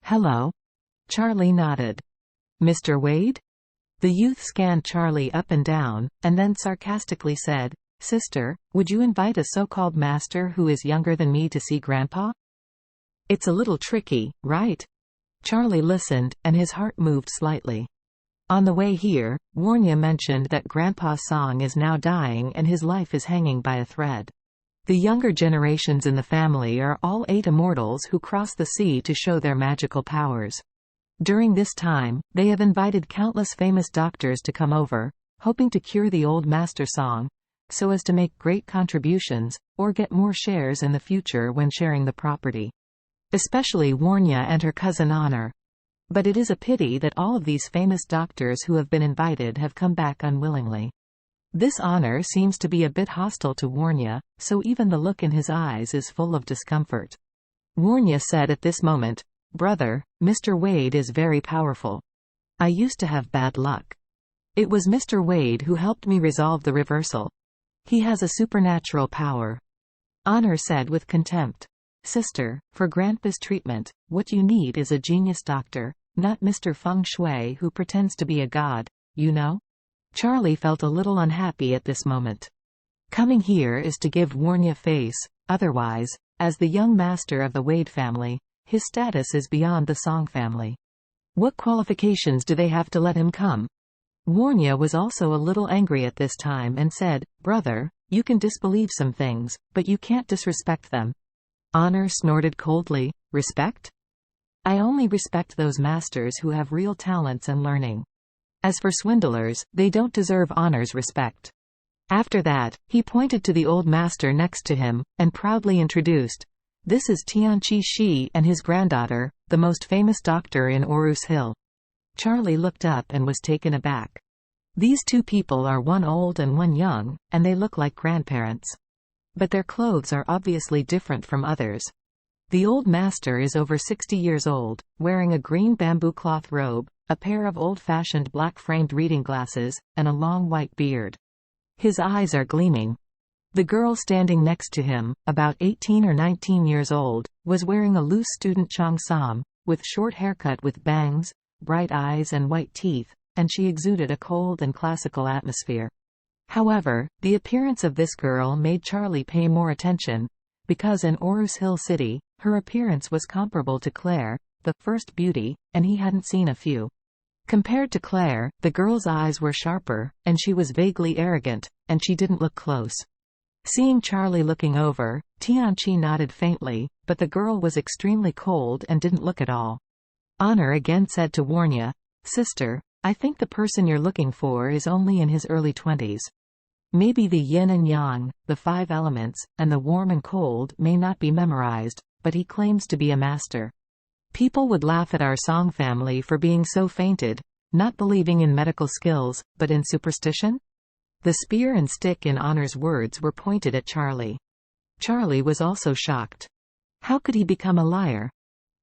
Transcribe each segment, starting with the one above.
Hello. Charlie nodded. Mr. Wade? The youth scanned Charlie up and down, and then sarcastically said, Sister, would you invite a so-called master who is younger than me to see Grandpa? It's a little tricky, right? Charlie listened, and his heart moved slightly. On the way here, Warnya mentioned that Grandpa's song is now dying and his life is hanging by a thread. The younger generations in the family are all 8 immortals who cross the sea to show their magical powers. During this time, they have invited countless famous doctors to come over, hoping to cure the old master song, so as to make great contributions, or get more shares in the future when sharing the property. Especially Warnya and her cousin Honor. But it is a pity that all of these famous doctors who have been invited have come back unwillingly. This Honor seems to be a bit hostile to Warnya, so even the look in his eyes is full of discomfort. Warnya said at this moment, Brother, Mr. Wade is very powerful. I used to have bad luck. It was Mr. Wade who helped me resolve the reversal. He has a supernatural power. Honor said with contempt. Sister, for Grandpa's treatment, what you need is a genius doctor, not Mr. Feng Shui who pretends to be a god, you know? Charlie felt a little unhappy at this moment. Coming here is to give Warnya face, otherwise, as the young master of the Wade family, his status is beyond the Song family. What qualifications do they have to let him come? Warnya was also a little angry at this time and said, Brother, you can disbelieve some things, but you can't disrespect them. Honor snorted coldly, Respect? I only respect those masters who have real talents and learning. As for swindlers, they don't deserve Honor's respect. After that, he pointed to the old master next to him, and proudly introduced, This is Tianqi Shi and his granddaughter, the most famous doctor in Orus Hill. Charlie looked up and was taken aback. These 2 people are one old and one young, and they look like grandparents. But their clothes are obviously different from others. The old master is over 60 years old, wearing a green bamboo cloth robe, a pair of old-fashioned black-framed reading glasses, and a long white beard. His eyes are gleaming. The girl standing next to him, about 18 or 19 years old, was wearing a loose student cheongsam, with short haircut with bangs, bright eyes and white teeth, and she exuded a cold and classical atmosphere. However, the appearance of this girl made Charlie pay more attention, because in Orus Hill City, her appearance was comparable to Claire, the first beauty, and he hadn't seen a few. Compared to Claire, the girl's eyes were sharper, and she was vaguely arrogant, and she didn't look close. Seeing Charlie looking over, Tianqi nodded faintly, but the girl was extremely cold and didn't look at all. Honor again said to Warnya, Sister, I think the person you're looking for is only in his early 20s. Maybe the yin and yang, the 5 elements, and the warm and cold may not be memorized, but he claims to be a master. People would laugh at our Song family for being so fainted, not believing in medical skills, but in superstition? The spear and stick in Honor's words were pointed at Charlie. Charlie was also shocked. How could he become a liar?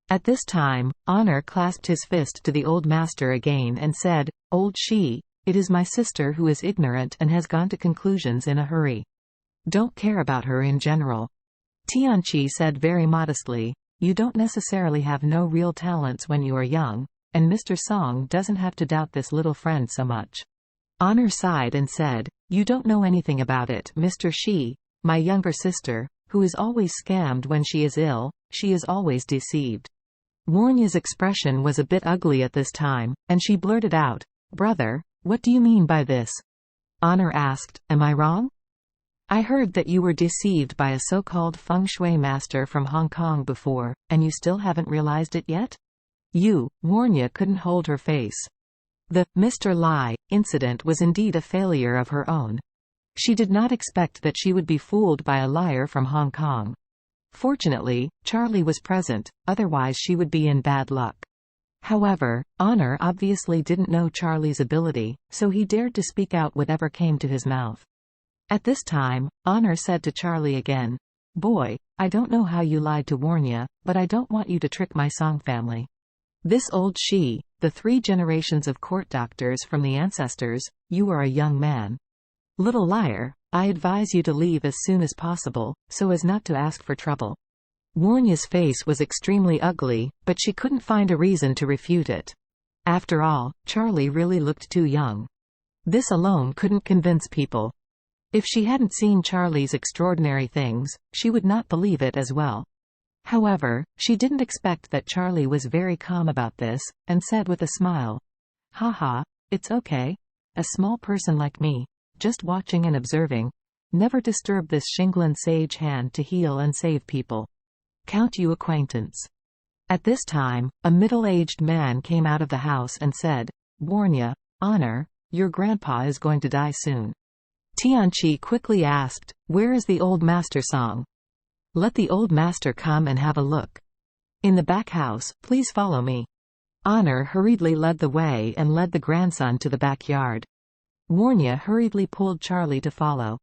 At this time, Honor clasped his fist to the old master again and said, Old Shi, it is my sister who is ignorant and has gone to conclusions in a hurry. Don't care about her in general. Tianqi said very modestly, You don't necessarily have no real talents when you are young, and Mr. Song doesn't have to doubt this little friend so much. Honor sighed and said, You don't know anything about it, Mr. Shi, my younger sister, who is always scammed when she is ill, she is always deceived. Warnya's expression was a bit ugly at this time, and she blurted out, Brother, what do you mean by this? Honor asked, Am I wrong? I heard that you were deceived by a so-called feng shui master from Hong Kong before, and you still haven't realized it yet? Warnya couldn't hold her face. The Mr. Lai incident was indeed a failure of her own. She did not expect that she would be fooled by a liar from Hong Kong. Fortunately, Charlie was present, otherwise she would be in bad luck. However, Honor obviously didn't know Charlie's ability, so he dared to speak out whatever came to his mouth. At this time, Honor said to Charlie again, Boy, I don't know how you lied to Warnya, but I don't want you to trick my Song family. This old Shi, the 3 generations of court doctors from the ancestors, you are a young man. Little liar, I advise you to leave as soon as possible, so as not to ask for trouble. Warnya's face was extremely ugly, but she couldn't find a reason to refute it. After all, Charlie really looked too young. This alone couldn't convince people. If she hadn't seen Charlie's extraordinary things, she would not believe it as well. However, she didn't expect that Charlie was very calm about this, and said with a smile, "Haha, it's okay. A small person like me, just watching and observing. Never disturb this Shinglan sage hand to heal and save people. Count you acquaintance." At this time, a middle-aged man came out of the house and said, "Warnya, Honor, your grandpa is going to die soon." Tianqi quickly asked, "Where is the old master song? Let the old master come and have a look. In the back house, please follow me." Honor hurriedly led the way and led the grandson to the backyard. Warnya hurriedly pulled Charlie to follow.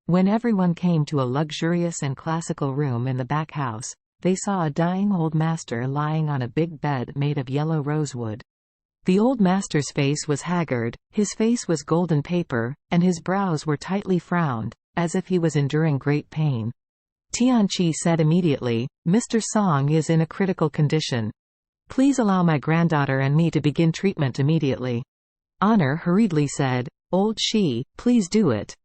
When everyone came to a luxurious and classical room in the back house, they saw a dying old master lying on a big bed made of yellow rosewood. The old master's face was haggard, his face was golden paper, and his brows were tightly frowned, as if he was enduring great pain. Tianqi said immediately, "Mr. Song is in a critical condition. Please allow my granddaughter and me to begin treatment immediately." Honor hurriedly said, "Old Shi, please do it.